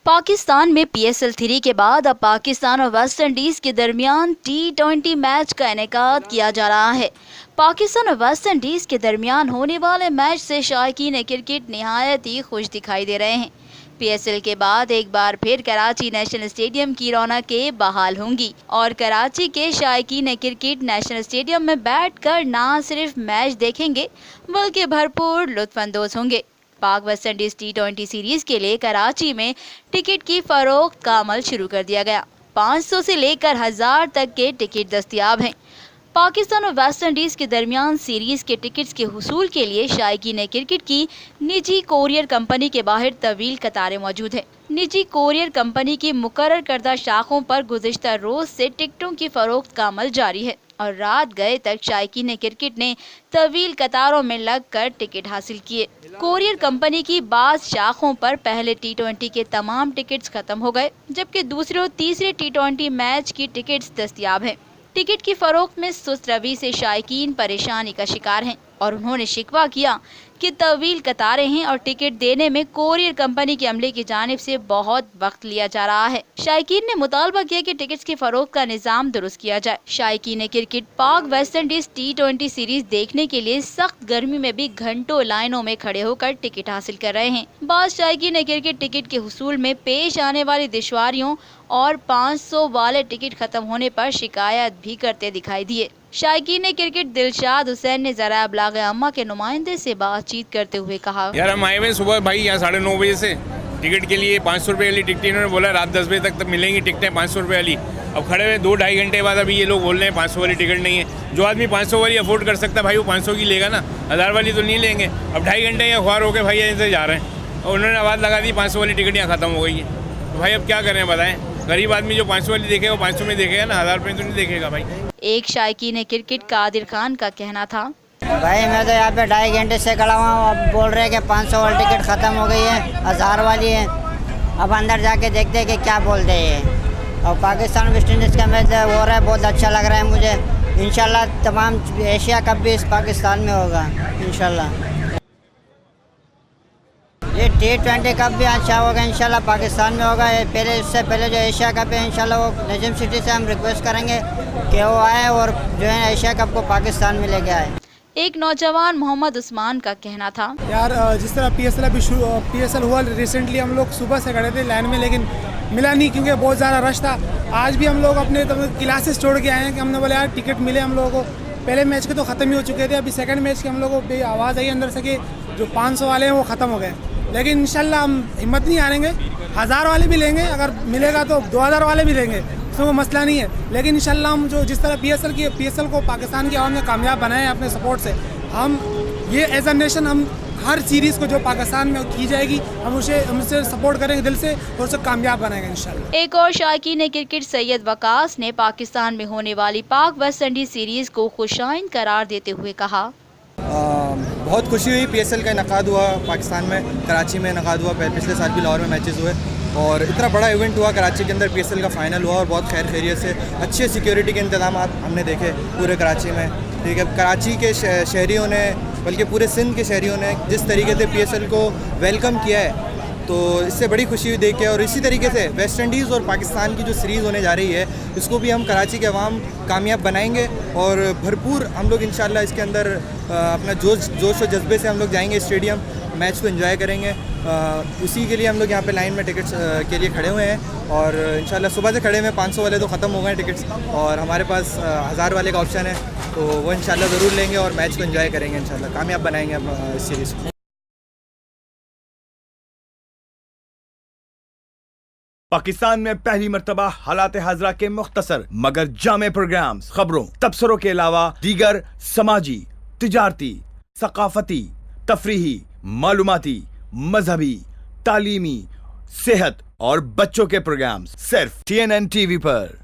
पाकिस्तान में PSL 3 के बाद अब पाकिस्तान और वेस्ट इंडीज के दरमियान T20 मैच का इनेकाद किया जा रहा है। पाकिस्तान और वेस्ट इंडीज के दरमियान होने वाले मैच से शायकीन क्रिकेट निहायत ही खुश दिखाई दे रहे हैं। PSL के बाद एक बार फिर कराची नेशनल स्टेडियम की रौनकें बहाल होंगी और कराची के शायकीन क्रिकेट नेशनल स्टेडियम में बैठकर न सिर्फ मैच देखेंगे बल्कि भरपूर लुत्फानंदोज होंगे। पाक वेस्ट इंडीज T20 सीरीज के लिए कराची में टिकट की फरोख्त का अमल शुरू कर दिया गया। 500 से लेकर 1000 तक के टिकट दस्तयाब हैं। पाकिस्तान और वेस्ट इंडीज के दरमियान सीरीज के टिकट्स के हुसूल के लिए शायकीन क्रिकेट की निजी कोरियर कंपनी के बाहर तवील कतारें मौजूद हैं। निजी कोरियर कंपनी की मुकर्रर करदा शाखों पर गुज़िश्ता रोज से टिकटों की फरोख्त का अमल जारी है और रात गए तक शायकीन क्रिकेट ने तवील कतारों में लगकर टिकट हासिल किए। कोरियर कंपनी की बाज़ शाखों पर पहले T20 के तमाम टिकट्स खत्म हो गए, जबकि दूसरे और तीसरे T20 मैच की टिकट्स दस्तयाब हैं। टिकट की फरोख्त में सुस्त रवि से शायकीन परेशानी का शिकार हैं और उन्होंने शिकवा किया कि तवील कतारें हैं और टिकट देने में कोरियर कंपनी के अमले की जानिब से बहुत वक्त लिया जा रहा है। शायकीन ने मुतालबा किया कि टिकट्स की फरोख्त का निज़ाम दुरुस्त किया जाए। शायकीन क्रिकेट पाक वेस्ट इंडीज T20 सीरीज देखने के लिए सख्त गर्मी में भी घंटों लाइनों में खड़े होकर टिकट हासिल कर रहे हैं। बाज़ शायकीन क्रिकेट टिकट के हुसूल में पेश आने वाली दुश्वारियों और 500 वाले टिकट खत्म होने पर शिकायत भी करते दिखाई दिए। शायकीन क्रिकेट दिलशाद हुसैन ने ज़रा अबलाग अम्मा के नुमाइंदे से बातचीत करते हुए कहा, यार हम आए हुए सुबह भाई यहाँ 9:30 बजे से टिकट के लिए 500 रुपये वाली टिकट इन्होंने बोला रात 10 बजे तक मिलेंगी टिकटें 500 रुपये वाली। अब खड़े हुए 2-2.5 घंटे बाद अभी ये लोग बोल रहे हैं 500 वाली टिकट नहीं है। जो आदमी 500 वाली अफोर्ड कर सकता है भाई वो 500 की लेगा ना, 1000 वाली तो नहीं लेंगे। अब 2.5 घंटे यहाँ ख्वार होकर भाई ऐसे जा रहे हैं और उन्होंने आवाज़ लगा दी 500 वाली टिकट यहाँ ख़त्म हो गई है। तो भाई अब क्या करें बताएं, गरीब आदमी जो 500 वाली देखेगा वो 500 में देखेगा ना, 1000 रुपये तो नहीं देखेगा भाई। एक शायकीन क्रिकेट कादिर खान का कहना था, भाई मैं तो यहाँ पे 2.5 घंटे से खड़ा हुआ, अब बोल रहे हैं कि 500 वाली टिकट ख़त्म हो गई है, 1000 वाली है। अब अंदर जाके देखते हैं कि क्या बोलते हैं। और पाकिस्तान वेस्ट इंडीज़ का मैच हो रहा है, बहुत अच्छा लग रहा है मुझे। इंशाल्लाह तमाम एशिया कप भी इस पाकिस्तान में होगा इंशाल्लाह। ये T20 कप भी अच्छा होगा इंशाल्लाह पाकिस्तान में होगा। पहले इससे पहले जो एशिया कप है इंशाल्लाह वो नजम सिटी से हम रिक्वेस्ट करेंगे कि वो आए और जो है एशिया कप को पाकिस्तान में लेके आए। एक नौजवान मोहम्मद उस्मान का कहना था, यार जिस तरह PSL हुआ रिसेंटली, हम लोग सुबह से खड़े थे लाइन में लेकिन मिला नहीं क्योंकि बहुत ज़्यादा रश था। आज भी हम लोग अपने क्लासेस छोड़ के आए हैं कि हमने बोले यार टिकट मिले हम लोगों को। पहले मैच के तो ख़त्म ही हो चुके थे, अभी सेकंड मैच के हम लोगों को आवाज़ आई अंदर से कि जो 500 वाले हैं वो ख़त्म हो गए। लेकिन इंशाल्लाह हम हिम्मत नहीं हारेंगे, 1000 वाले भी लेंगे, अगर मिलेगा तो 2000 वाले भी लेंगे, उसमें वो मसला नहीं है। लेकिन इंशाल्लाह हम जो जिस तरह PSL को पाकिस्तान की आवाम ने कामयाब बनाए हैं अपने सपोर्ट से, हम ये एज अ नेशन हम हर सीरीज़ को जो पाकिस्तान में की जाएगी हम उसे सपोर्ट करेंगे दिल से और उसे कामयाब बनाएंगे इंशाल्लाह। एक और शायकीन क्रिकेट सैयद वकास ने पाकिस्तान में होने वाली पाक वेस्ट इंडीज सीरीज को खुशाइन करार देते हुए कहा, बहुत खुशी हुई। PSL का इनकाद हुआ पाकिस्तान में, कराची में इनकाद हुआ, पिछले साल भी लाहौर में मैचेस हुए और इतना बड़ा इवेंट हुआ कराची के अंदर। PSL का फाइनल हुआ और बहुत खैर खैरियत से अच्छे सिक्योरिटी के इंतजाम हमने देखे पूरे कराची में। ठीक है, कराची के शहरियों ने बल्कि पूरे सिंध के शहरियों ने जिस तरीके से PSL को वेलकम किया है तो इससे बड़ी खुशी हुई देख के। और इसी तरीके से वेस्ट इंडीज़ और पाकिस्तान की जो सीरीज़ होने जा रही है इसको भी हम कराची के अवाम कामयाब बनाएंगे और भरपूर हम लोग इंशाल्लाह इसके अंदर अपना जोश और जज्बे से हम लोग जाएंगे स्टेडियम, मैच को एंजॉय करेंगे। उसी के लिए हम लोग यहाँ पे लाइन में टिकट्स के लिए खड़े हुए हैं और इंशाल्लाह सुबह से खड़े हुए हैं। 500 वाले तो ख़त्म हो गए टिकट्स और हमारे पास 1000 वाले का ऑप्शन है, तो वो इंशाल्लाह ज़रूर लेंगे और मैच को एंजॉय करेंगे, इंशाल्लाह कामयाब बनाएंगे हम इस सीरीज़ को। पाकिस्तान में पहली मर्तबा हालात हाजरा के मुख्तसर मगर जामे प्रोग्राम्स, खबरों, तबसरों के अलावा दीगर समाजी, तिजारती, सकाफती, तफरीही, मालूमाती, मजहबी, तालीमी, सेहत और बच्चों के प्रोग्राम्स सिर्फ TNN TV पर।